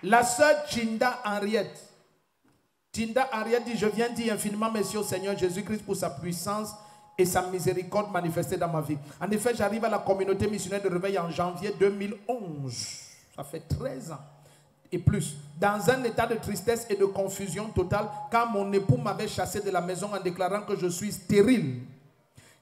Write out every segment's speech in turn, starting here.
La sœur Tinda Henriette. Tinda Henriette dit, je viens dire infiniment merci au Seigneur Jésus-Christ pour sa puissance et sa miséricorde manifestée dans ma vie. En effet, j'arrive à la communauté missionnaire de Réveil en janvier 2011. Ça fait 13 ans et plus. Dans un état de tristesse et de confusion totale, quand mon époux m'avait chassé de la maison en déclarant que je suis stérile.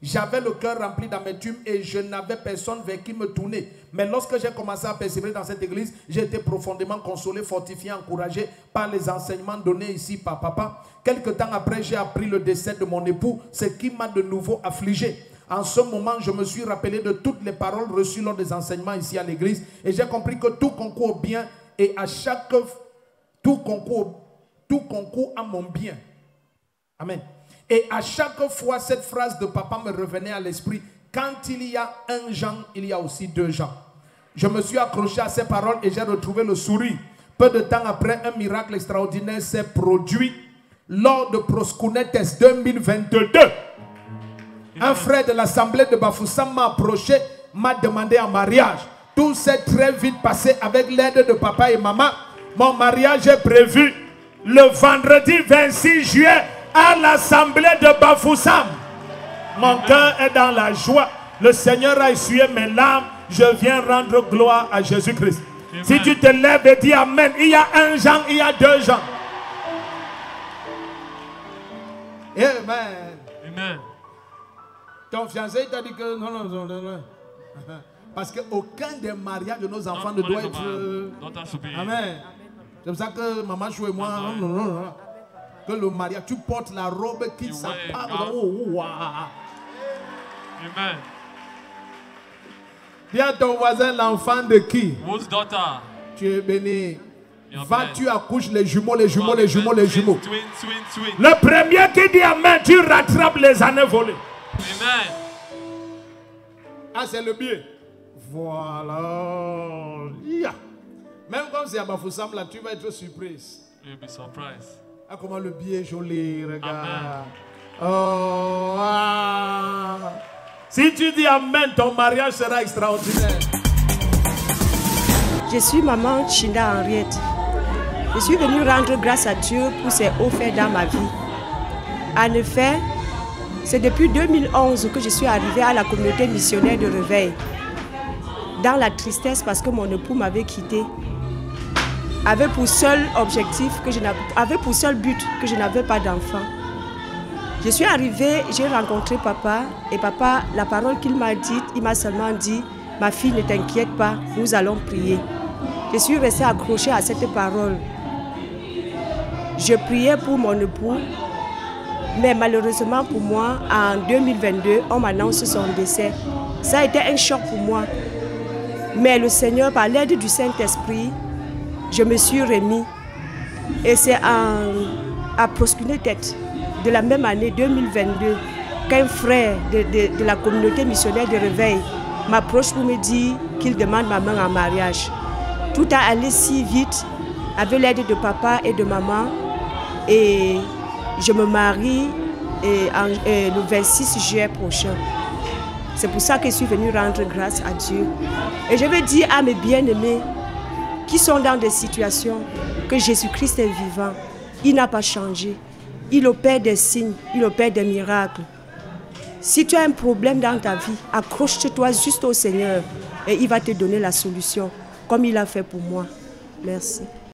J'avais le cœur rempli d'amertume et je n'avais personne vers qui me tourner. Mais lorsque j'ai commencé à persévérer dans cette église, j'ai été profondément consolé, fortifié, encouragé par les enseignements donnés ici par papa. Quelque temps après, j'ai appris le décès de mon époux, ce qui m'a de nouveau affligé. En ce moment, je me suis rappelé de toutes les paroles reçues lors des enseignements ici à l'église et j'ai compris que tout concourt bien et à chaque tout concourt à mon bien. Amen. Et à chaque fois, cette phrase de papa me revenait à l'esprit. Quand il y a un Jean, il y a aussi deux Jean. Je me suis accroché à ces paroles et j'ai retrouvé le sourire. Peu de temps après, un miracle extraordinaire s'est produit lors de Proskunetes 2022. Un frère de l'assemblée de Bafoussam m'a approché, m'a demandé en mariage. Tout s'est très vite passé avec l'aide de papa et maman. Mon mariage est prévu le vendredi 26 juillet à l'assemblée de Bafoussam. Mon cœur est dans la joie. Le Seigneur a essuyé mes larmes. Je viens rendre gloire à Jésus-Christ. Si tu te lèves et dis Amen, il y a un Jean, il y a deux Jean. Amen. Amen. Ton fiancé t'a dit que non. Parce qu'aucun des mariages de nos enfants ne doit être... Amen. C'est pour ça que maman Chou et moi... Non. Que le mariage, tu portes la robe qui s'apparente. Amen. Dis à ton voisin, l'enfant de qui? Whose daughter? Tu es béni. You're Va, blessed. tu accouches les jumeaux. Twin. Le premier qui dit Amen, tu rattrapes les années volées. Amen. Ah, c'est le bien. Voilà. Yeah. Même comme c'est à Bafoussam, là, tu vas être surprise. You'll be surprised. Ah, comment le billet est joli, regarde. Amen. Oh, ah. Si tu dis Amen, ton mariage sera extraordinaire. Je suis maman Tinda Henriette. Je suis venue rendre grâce à Dieu pour ses hauts faits dans ma vie. En effet, c'est depuis 2011 que je suis arrivée à la communauté missionnaire de Réveil. Dans la tristesse parce que mon époux m'avait quitté. Avait pour seul objectif, avait pour seul but que je n'avais pas d'enfant. Je suis arrivée, j'ai rencontré papa et papa, la parole qu'il m'a dite, il m'a seulement dit, ma fille ne t'inquiète pas, nous allons prier. Je suis restée accrochée à cette parole. Je priais pour mon époux, mais malheureusement pour moi, en 2022, on m'annonce son décès. Ça a été un choc pour moi. Mais le Seigneur, par l'aide du Saint-Esprit, je me suis remis. Et c'est à Proskunetes de la même année 2022 qu'un frère de la communauté missionnaire de Réveil m'approche pour me dire qu'il demande ma main en mariage. Tout a allé si vite avec l'aide de papa et de maman. Et je me marie le 26 juillet prochain. C'est pour ça que je suis venue rendre grâce à Dieu. Et je veux dire à mes bien-aimés qui sont dans des situations que Jésus-Christ est vivant. Il n'a pas changé. Il opère des signes, il opère des miracles. Si tu as un problème dans ta vie, accroche-toi juste au Seigneur et il va te donner la solution, comme il a fait pour moi. Merci.